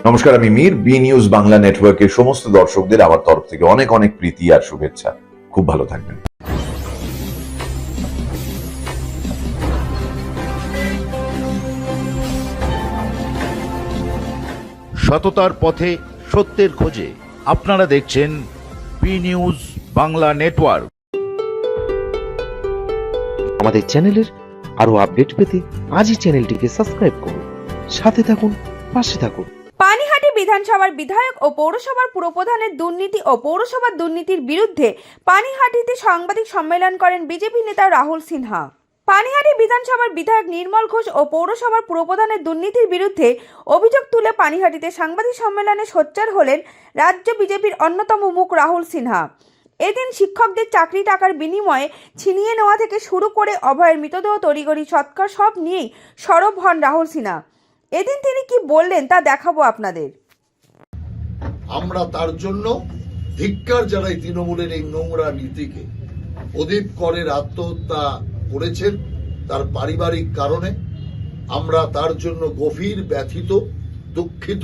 নমস্কার, আমি Mir. B news Bangla নেটওয়ার্কের সমস্ত দর্শকদের আমার তরফ থেকে অনেক অনেক প্রীতি আর শুভেচ্ছা। খুব ভালো থাকবেন। সততার পথে সত্যের খোঁজে আপনারা দেখছেন বি নিউজ বাংলা নেটওয়ার্ক। আমাদের চ্যানেলের আরো আপডেট পেতে আজই চ্যানেলটিকে সাবস্ক্রাইব করুন, সাথে থাকুন, পাশে থাকুন। পানিহাটি বিধানসভার বিধায়ক ও পৌরসভার পুরপ্রধানের দুর্নীতি ও পৌরসভার দুর্নীতির বিরুদ্ধে পানিহাটিতে সাংবাদিক সম্মেলন করেন বিজেপি নেতা রাহুল সিনহা। পানিহাটি বিধানসভার বিধায়ক নির্মল ঘোষ ও পৌরসভার পুরপ্রধানের দুর্নীতির বিরুদ্ধে অভিযোগ তুলে পানিহাটিতে সাংবাদিক সম্মেলনে সোচ্চার হলেন রাজ্য বিজেপির অন্যতম মুখ রাহুল সিনহা। এদিন শিক্ষকদের চাকরি টাকার বিনিময়ে ছিনিয়ে নেওয়া থেকে শুরু করে অভয়ের মৃতদেহ তড়িঘড়ি সৎকার সব নিয়েই সরব হন রাহুল সিনহা। এদিন তিনি কি বললেন তা দেখাবো আপনাদের। আমরা তার জন্য ধিক্কার জানাই তৃণমূলের এই নোংরা নীতিকে। প্রদীপ করের আত্মহত্যা করেছেন তার পারিবারিক কারণে। আমরা তার জন্য গভীর ব্যথিত, দুঃখিত,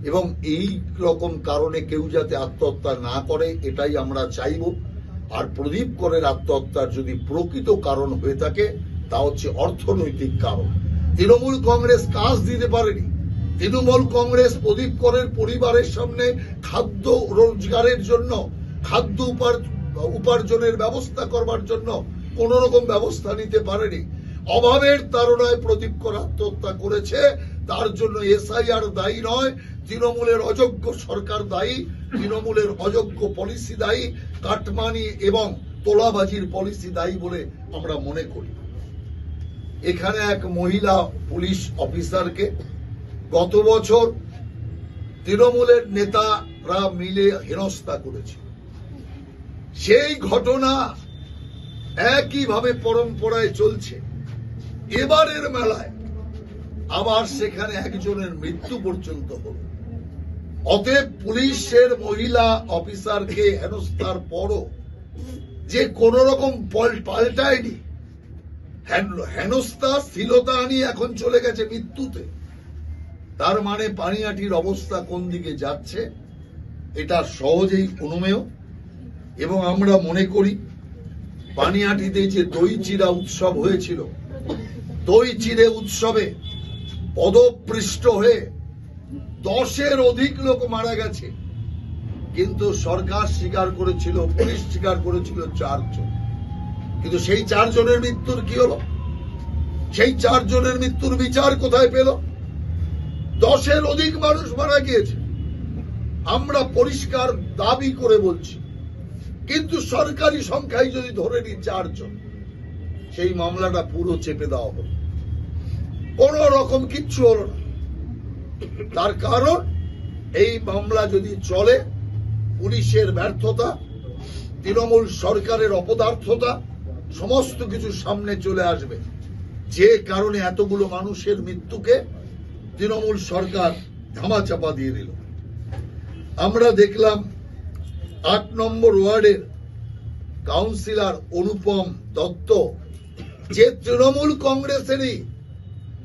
এবং এই রকম কারণে কেউ যাতে আত্মহত্যা না করে এটাই আমরা চাইব। আর প্রদীপ করের আত্মহত্যার যদি প্রকৃত কারণ হয়ে থাকে তা হচ্ছে অর্থনৈতিক কারণ। তৃণমূল কংগ্রেস কাজ দিতে পারেনি। তৃণমূল কংগ্রেস প্রদীপ করের পরিবারের সামনে খাদ্য রোজগারের জন্য, খাদ্য উপার্জনের ব্যবস্থা করবার জন্য কোন রকম ব্যবস্থা নিতে পারেনি। অভাবের তাড়নায় প্রদীপ কর আত্মহত্যা করেছে। তার জন্য এসআইআর দায়ী নয়, তৃণমূলের অযোগ্য সরকার দায়ী, তৃণমূলের অযোগ্য পলিসি দায়ী, কাটমানি এবং তোলাবাজির পলিসি দায়ী বলে আমরা মনে করি। এখানে এক মহিলা পুলিশ অফিসারকে গত বছর তৃণমূলের নেতারা মিলে হেনস্থা করেছে। সেই ঘটনা একইভাবে পরম্পরায় চলছে। এবারের মেলায় আবার সেখানে একজনের মৃত্যু পর্যন্ত হল। অতএব পুলিশের মহিলা অফিসারকে হেনস্থার পরও যে কোন রকম পাল্টায়নি, হেনস্থা স্থিরতা আনি এখন চলে গেছে মৃত্যুতে, তার মানে পানিহাটির অবস্থা কোন দিকে যাচ্ছে এটা সহজেই অনুমেয়। এবং আমরা মনে করি পানিহাটিতে যে দই চিড়া উৎসব হয়েছিল, দই চিড়ে উৎসবে পদপৃষ্ট হয়ে 10-এর অধিক লোক মারা গেছে, কিন্তু সরকার স্বীকার করেছিল, পুলিশ স্বীকার করেছিল 4 জন। কিন্তু সেই 4 জনের মৃত্যুর কি হলো? সেই 4 জনের মৃত্যুর বিচার কোথায় পেল? 10-এর অধিক মানুষ মারা গিয়েছে। আমরা পরিষ্কার দাবি করে বলছি, কিন্তু সরকারি সংখ্যায় যদি ধরে নিই 4 জন, সেই মামলাটা পুরো চেপে দেওয়া হলো, কোন রকম কিচ্ছু হলো না। তার কারণ এই মামলা যদি চলে, পুলিশের ব্যর্থতা, তৃণমূল সরকারের অপদার্থতা সমস্ত কিছু সামনে চলে আসবে, যে কারণে এতগুলো মানুষের মৃত্যুকে তৃণমূল সরকার ধামাচাপা দিয়ে দিল। আমরা দেখলাম 8 নম্বর ওয়ার্ডের কাউন্সিলর অনুপম দত্ত, যে তৃণমূল কংগ্রেসেরই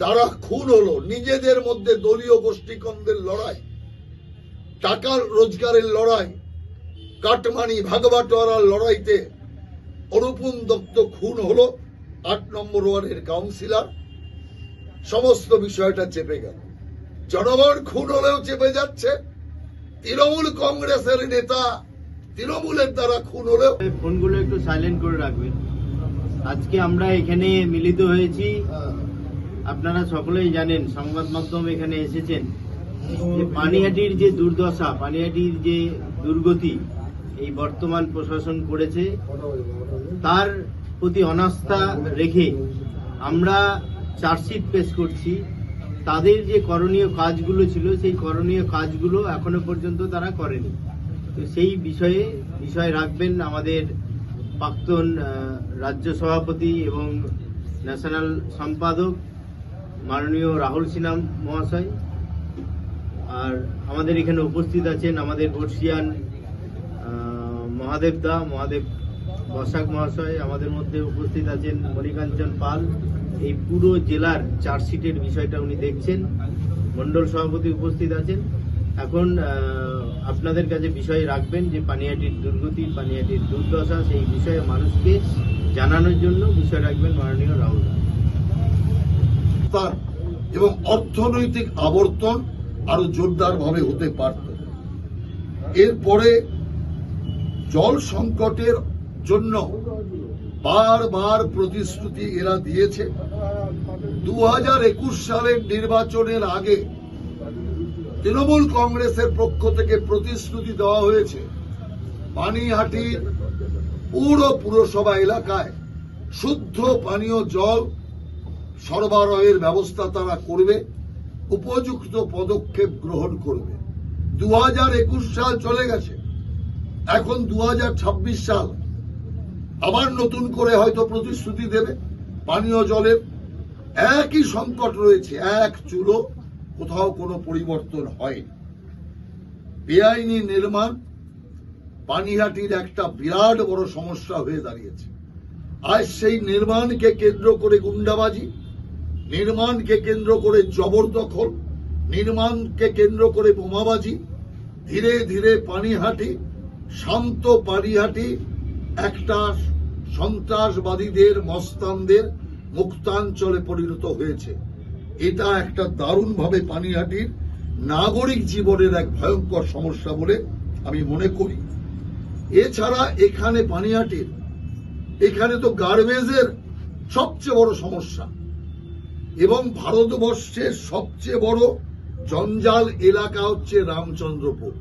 দ্বারা খুন হলো। নিজেদের মধ্যে দলীয় গোষ্ঠীকন্দের লড়াই, টাকার রোজগারের লড়াই, কাটমানি ভাগবাটোয়ারার লড়াইতে অনুপম দত্ত খুন হলো। 8 নম্বর ওয়ার্ডের কাউন্সিলর। সমস্ত বিষয়টা চেপে গেল। জনগণ খুন হলেও চেপে যাচ্ছে, তৃণমূল কংগ্রেসের নেতা তৃণমূলের দ্বারা খুন হলেও। ফোনগুলো একটু সাইলেন্ট করে রাখবেন। আজকে আমরা এখানে মিলিত হয়েছি, আপনারা সকলেই জানেন, সংবাদ মাধ্যম এখানে এসেছেন, যে পানিহাটির যে দুর্দশা, পানিহাটির যে দুর্গতি এই বর্তমান প্রশাসন করেছে, তার প্রতি অনাস্থা রেখে আমরা চার্জশিট পেশ করছি। তাদের যে করণীয় কাজগুলো ছিল, সেই করণীয় কাজগুলো এখনো পর্যন্ত তারা করেনি। তো সেই বিষয় রাখবেন আমাদের প্রাক্তন রাজ্য সভাপতি এবং ন্যাশনাল সম্পাদক মাননীয় রাহুল সিনহা মহাশয়। আর আমাদের এখানে উপস্থিত আছেন আমাদের বর্ষিয়ান মহাদেব বসাক মহাশয়, আমাদের মধ্যে উপস্থিত আছেন মণিকাঞ্চন পাল। এই পুরো জেলার চার্জশিটের বিষয়টা উনি দেখছেন। মন্ডল সভাপতি উপস্থিত আছেন। এখন আপনাদের কাছে বিষয় রাখবেন যে পানিহাটির দুর্গতি, পানিহাটির দুর্দশা, সেই বিষয়ে মানুষকে জানানোর জন্য বিষয় রাখবেন মাননীয় রাহুল গান্ধী। তার এবং অর্থনৈতিক আবর্তন আরো জোরদার ভাবে হতে পারত। এরপরে জল সংকটের জন্য বারবার প্রতিশ্রুতি এরা দিয়েছে। 2021 সালের নির্বাচনের আগে তৃণমূল কংগ্রেসের পক্ষ থেকে প্রতিশ্রুতি দেওয়া হয়েছে পানিহাটির পুরসভা এলাকায় শুদ্ধ পানীয় জল সরবরাহের ব্যবস্থা তারা করবে, উপযুক্ত পদক্ষেপ গ্রহণ করবে। 2021 সাল চলে গেছে, এখন 2026 সাল, আবার নতুন করে হয়তো প্রতিশ্রুতি দেবে। পানীয় জলের একই সংকট রয়েছে, এক চুলো, কোথাও কোনো পরিবর্তন হয়নি। বেআইনি নির্মাণ পানিহাটির একটা বিরাট বড় সমস্যা হয়ে দাঁড়িয়েছে। আজ সেই নির্মাণকে কেন্দ্র করে গুন্ডাবাজি, নির্মাণকে কেন্দ্র করে জবরদখল, নির্মাণকে কেন্দ্র করে বোমাবাজি, ধীরে ধীরে পানিহাটি, শান্ত পানিহাটি একটা সন্ত্রাসবাদীদের, মস্তানদের মুক্তাঞ্চলে পরিণত হয়েছে। এটা একটা দারুণভাবে পানিহাটির নাগরিক জীবনের এক ভয়ঙ্কর সমস্যা বলে আমি মনে করি। এছাড়া এখানে পানিহাটির এখানে তো গার্বেজের সবচেয়ে বড় সমস্যা, এবং ভারতবর্ষের সবচেয়ে বড় জঞ্জাল এলাকা হচ্ছে রামচন্দ্রপুর,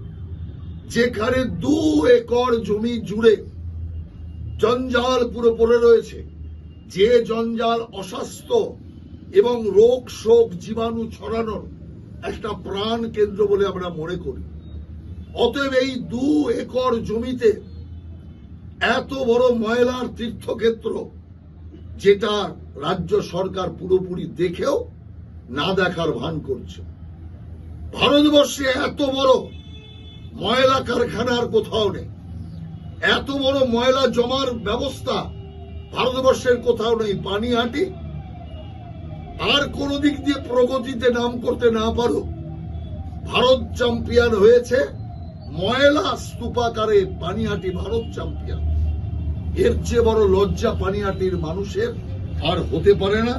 যেখানে 2 একর জমি জুড়ে জঞ্জাল পুরো পড়ে রয়েছে। যে জঞ্জাল অস্বাস্থ্য এবং রোগ শোক জীবাণু ছড়ানোর একটা প্রাণ কেন্দ্র বলে আমরা মনে করি। অতএব এই 2 একর জমিতে এত বড় ময়লার তীর্থক্ষেত্র, যেটা রাজ্য সরকার পুরোপুরি দেখেও না দেখার ভান করছে। ভারতবর্ষে এত বড় ময়লা কারখানা আর কোথাও নেই, এত বড় ময়লা জমার ব্যবস্থা ভারতবর্ষের কোথাও নেই। পানিহাটি আর কোন দিক দিয়ে প্রগতিতে নাম করতে না পারো, ভারত চ্যাম্পিয়ন হয়েছে ময়লা স্তূপাকারে। পানিহাটি ভারত চ্যাম্পিয়ন। এর চেয়ে বড় লজ্জা পানিহাটির মানুষের আর হতে পারে না।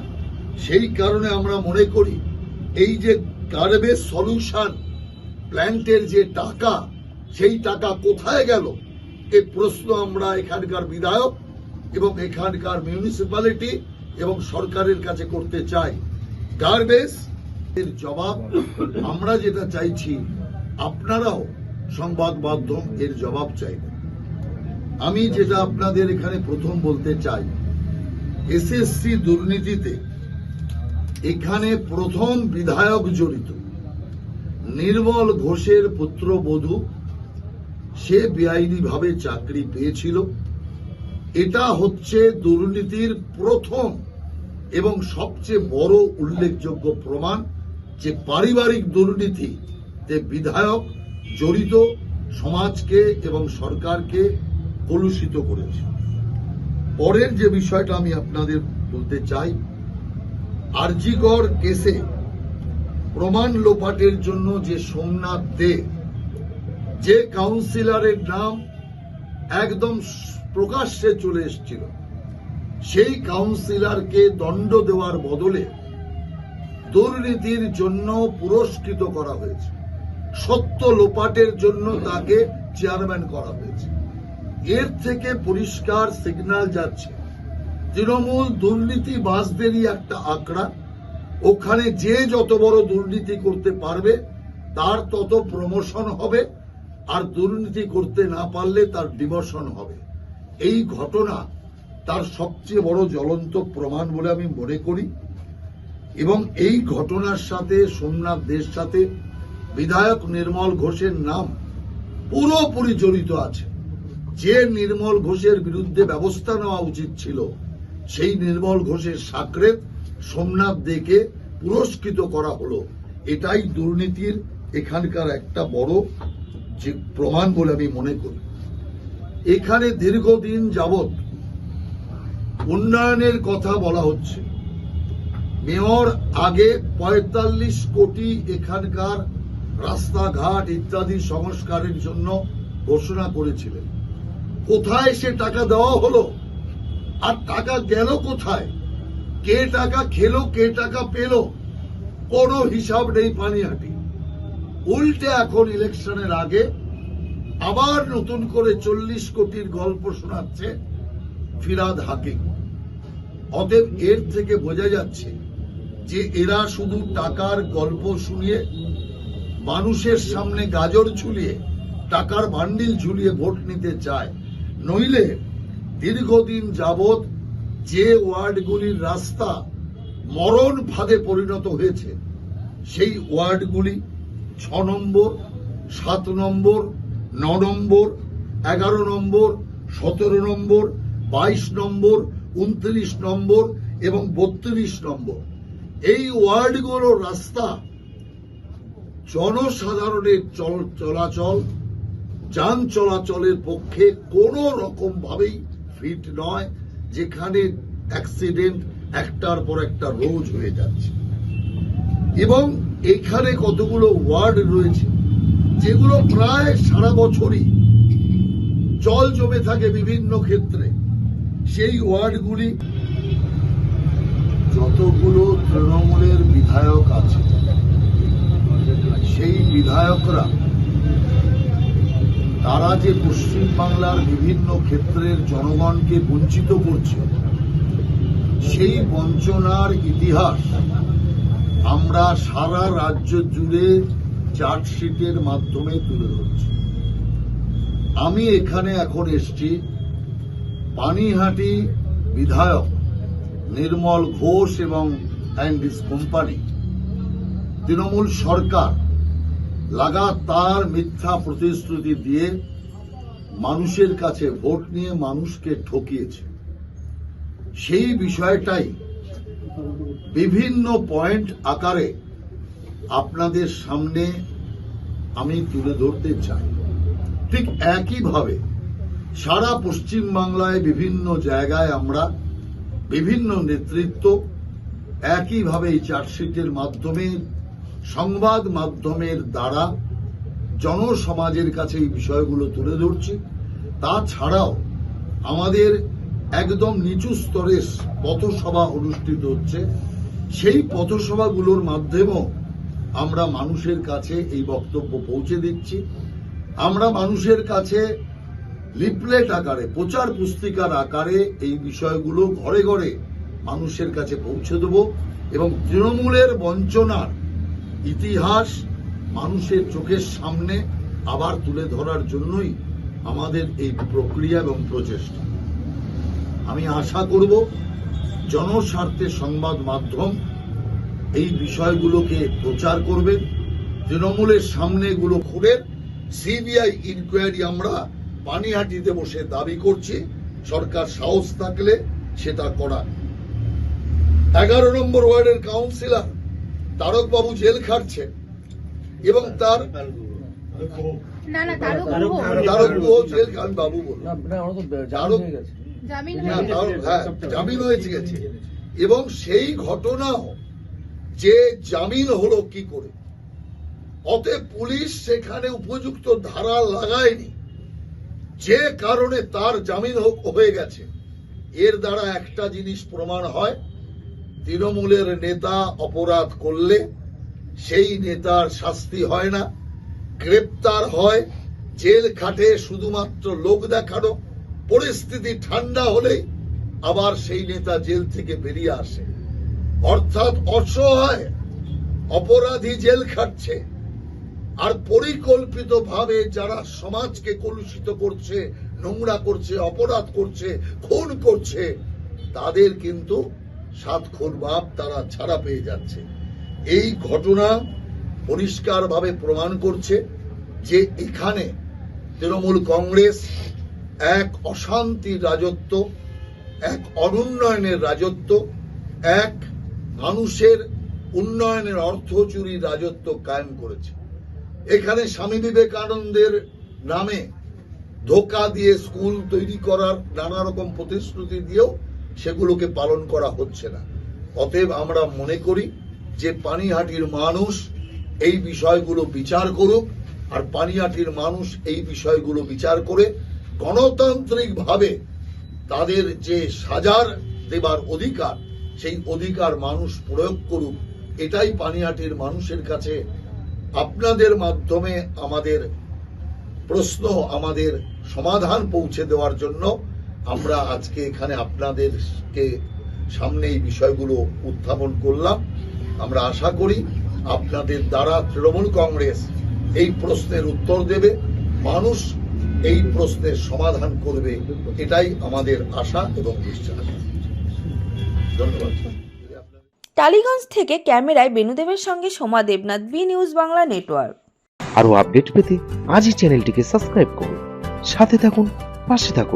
সেই কারণে আমরা মনে করি এই যে গার্বেজ সলিউশন প্ল্যান্টের যে টাকা, সেই টাকা কোথায় গেল, এই প্রশ্ন আমরা এখানকার বিধায়ক এবং এখানকার মিউনিসিপ্যালিটি এবং সরকারের কাছে করতে চাই। গার্বেজ এর জবাব আমরা যেটা চাইছি, আপনারাও সংবাদ মাধ্যম এর জবাব চাইবেন। আমি যেটা আপনাদের এখানে প্রথম বলতে চাই, এসএসসি দুর্নীতিতে এখানে প্রথম বিধায়ক জড়িত নির্মল ঘোষের পুত্রবধূ, সে বেআইনিভাবে চাকরি পেয়েছিল। এটা হচ্ছে দুর্নীতির প্রথম এবং সবচেয়ে বড় উল্লেখযোগ্য প্রমাণ যে পারিবারিক দুর্নীতিতে বিধায়ক জড়িত, সমাজকে এবং সরকারকে কলুষিত করেছে। পরের যে বিষয়টা আমি আপনাদের বলতে চাই, আরজিকর কেসে প্রমাণ লোপাটের জন্য যে সোমনাথ দে, যে কাউন্সিলরের নাম একদম প্রকাশ্যে চলে এসেছিল, সেই কাউন্সিলরকে দণ্ড দেওয়ার বদলে দুর্নীতির জন্য পুরস্কৃত করা হয়েছে, সত্য লোপাটের জন্য তাকে চেয়ারম্যান করা হয়েছে। এর থেকে পরিষ্কার সিগন্যাল যাচ্ছে তৃণমূল দুর্নীতিবাজদেরই একটা আঁকড়া। ওখানে যে যত বড় দুর্নীতি করতে পারবে তার তত প্রমোশন হবে, আর দুর্নীতি করতে না পারলে তার ডিমোশন হবে। এই ঘটনা তার সবচেয়ে বড় জ্বলন্ত প্রমাণ বলে আমি মনে করি। এবং এই ঘটনার সাথে সোমনাথ দের সাথে বিধায়ক নির্মল ঘোষের নাম পুরোপুরি জড়িত আছে। যে নির্মল ঘোষের বিরুদ্ধে ব্যবস্থা নেওয়া উচিত ছিল, সেই নির্মল ঘোষের সাকরেত সোমনাথ দেকে পুরস্কৃত করা হলো। এটাই দুর্নীতির এখানকার একটা বড় যে প্রমাণ বলে আমি মনে করি। এখানে দীর্ঘদিন যাবৎ উন্নয়নের কথা বলা হচ্ছে, মেয়র আগে ৪৫ কোটি এখানকার রাস্তাঘাট ইত্যাদি সংস্কারের জন্য ঘোষণা করেছিলেন। কোথায় সে টাকা দেওয়া হলো আর টাকা গেল কোথায়, কে টাকা খেলো, কে টাকা পেল, কোনো হিসাব নেই পানিহাটি। উল্টে এখন ইলেকশনের আগে আবার নতুন করে ৪০ কোটির গল্প শোনাচ্ছে ফিরহাদ হাকিম। অতএব এর থেকে বোঝা যাচ্ছে যে এরা শুধু টাকার গল্প শুনিয়ে, মানুষের সামনে গাজর ঝুলিয়ে, টাকার বান্ডিল ঝুলিয়ে ভোট নিতে চায়। নইলে দীর্ঘদিন যাবৎ যে ওয়ার্ডগুলির রাস্তা মরণ ফাঁদে পরিণত হয়েছে, সেই ওয়ার্ডগুলি ৬ নম্বর, ৭ নম্বর, ৯ নম্বর, ১১ নম্বর, ১৭ নম্বর, ২২ নম্বর, ২৯ নম্বর এবং ৩২ নম্বর, এই ওয়ার্ডগুলোর রাস্তা জনসাধারণের চলাচল, যান চলাচলের পক্ষে কোনো রকম ভাবেই ফিট নয়, যেখানে অ্যাক্সিডেন্ট একটার পর একটা রোজ হয়ে যাচ্ছে। এবং এখানে কতগুলো ওয়ার্ড রয়েছে যেগুলো প্রায় সারা বছরই জল জমে থাকে বিভিন্ন ক্ষেত্রে। সেই ওয়ার্ডগুলি, যতগুলো তৃণমূলের বিধায়ক আছে, সেই বিধায়করা তারা যে পশ্চিমবাংলার বিভিন্ন ক্ষেত্রের জনগণকে বঞ্চিত করছে, সেই বঞ্চনার ইতিহাস আমরা সারা রাজ্য জুড়ে চার্জশিটের মাধ্যমে তুলে ধরছি। আমি এখানে এখন এসছি পানিহাটি বিধায়ক নির্মল ঘোষ এবং হিজ কোম্পানি, তৃণমূল সরকার লাগাতার মিথ্যা প্রতিশ্রুতি দিয়ে মানুষের কাছে ভোট নিয়ে মানুষকে ঠকিয়েছে। সেই বিষয়টাই বিভিন্ন পয়েন্ট আকারে আপনাদের সামনে আমি তুলে ধরতে চাই। ঠিক একইভাবে সারা পশ্চিম বাংলায় বিভিন্ন জায়গায় আমরা বিভিন্ন নেতৃত্ব একইভাবে এই চার্জশিটের মাধ্যমে, সংবাদ মাধ্যমের দ্বারা জনসমাজের কাছে এই বিষয়গুলো তুলে ধরছি। তাছাড়াও আমাদের একদম নিচু স্তরে পথসভা অনুষ্ঠিত হচ্ছে, সেই পথসভাগুলোর মাধ্যমেও আমরা মানুষের কাছে এই বক্তব্য পৌঁছে দিচ্ছি। আমরা মানুষের কাছে লিফলেট আকারে, প্রচার পুস্তিকার আকারে এই বিষয়গুলো ঘরে ঘরে মানুষের কাছে পৌঁছে দেব এবং তৃণমূলের বঞ্চনার ইতিহাস মানুষের চোখের সামনে আবার তুলে ধরার জন্যই আমাদের এই প্রক্রিয়া এবং প্রচেষ্টা। আমি আশা করব জনস্বার্থে সংবাদ মাধ্যম এই বিষয়গুলোকে প্রচার করবে, তৃণমূলের সামনে এগুলো খুলে সিবিআই ইনকোয়ারি আমরা পানিহাটিতে বসে দাবি করছি। সরকার সাহস থাকলে সেটা করা। ১১ নম্বর ওয়ার্ডের কাউন্সিলর তারক বাবু জেল খাটছে এবং তার তারক গুহ জেল, আমি বাবু বলবো, জামিন হয়েছে গেছে এবং সেই ঘটনাও যে জামিন হলো কি করে। অতএব পুলিশ সেখানে উপযুক্ত ধারা লাগায়নি, যে কারণে তার জামিন হয়ে গেছে। এর দ্বারা একটা জিনিস প্রমাণ হয়, তৃণমূলের নেতা অপরাধ করলে সেই নেতার শাস্তি হয় না, গ্রেপ্তার হয়, জেল খাটে শুধুমাত্র লোক দেখানো। পরিস্থিতি ঠান্ডা হলেই আবার সেই নেতা জেল থেকে বেরিয়ে আসে। অর্থাৎ অসহায় অপরাধী জেল খাটছে, আর পরিকল্পিতভাবে যারা সমাজকে কলুষিত করছে, নোংরা করছে, অপরাধ করছে, খুন করছে, তাদের কিন্তু সাতক্ষর বাপ তারা ছাড়া পেয়ে যাচ্ছে। এই ঘটনা পরিষ্কারভাবে প্রমাণ করছে যে এখানে তৃণমূল কংগ্রেস এক অশান্তির রাজত্ব, এক অনুন্নয়নের রাজত্ব, এক মানুষের উন্নয়নের অর্থ চুরির রাজত্ব কায়েম করেছে। এখানে স্বামী বিবেকানন্দের নামে ধোকা দিয়ে স্কুল তৈরি করার নানা রকম প্রতিশ্রুতি দিয়েও সেগুলোকে পালন করা হচ্ছে না। অতএব আমরা মনে করি যে পানিহাটির মানুষ এই বিষয়গুলো বিচার করুক, আর পানিহাটির মানুষ এই বিষয়গুলো বিচার করে গণতান্ত্রিকভাবে তাদের যে সাজার দেবার অধিকার, সেই অধিকার মানুষ প্রয়োগ করুক। এটাই পানিহাটির মানুষের কাছে আপনাদের মাধ্যমে আমাদের প্রশ্ন, আমাদের সমাধান পৌঁছে দেওয়ার জন্য আমরা আজকে এখানে আপনাদেরকে সামনে এই বিষয়গুলো উত্থাপন করলাম। আমরা আশা করি আপনাদের দ্বারা তৃণমূল কংগ্রেস এই প্রশ্নের উত্তর দেবে, মানুষ এই প্রশ্নের সমাধান করবে, এটাই আমাদের আশা এবং বিশ্বাস। ধন্যবাদ। টালিগঞ্জ থেকে ক্যামেরায় বেনুদেবের সঙ্গে Soma Debnath, B news Bangla network. আরও আপডেট পেতে আজই চ্যানেলটিকে সাবস্ক্রাইব করুন, সাথে থাকুন, পাশে থাকুন।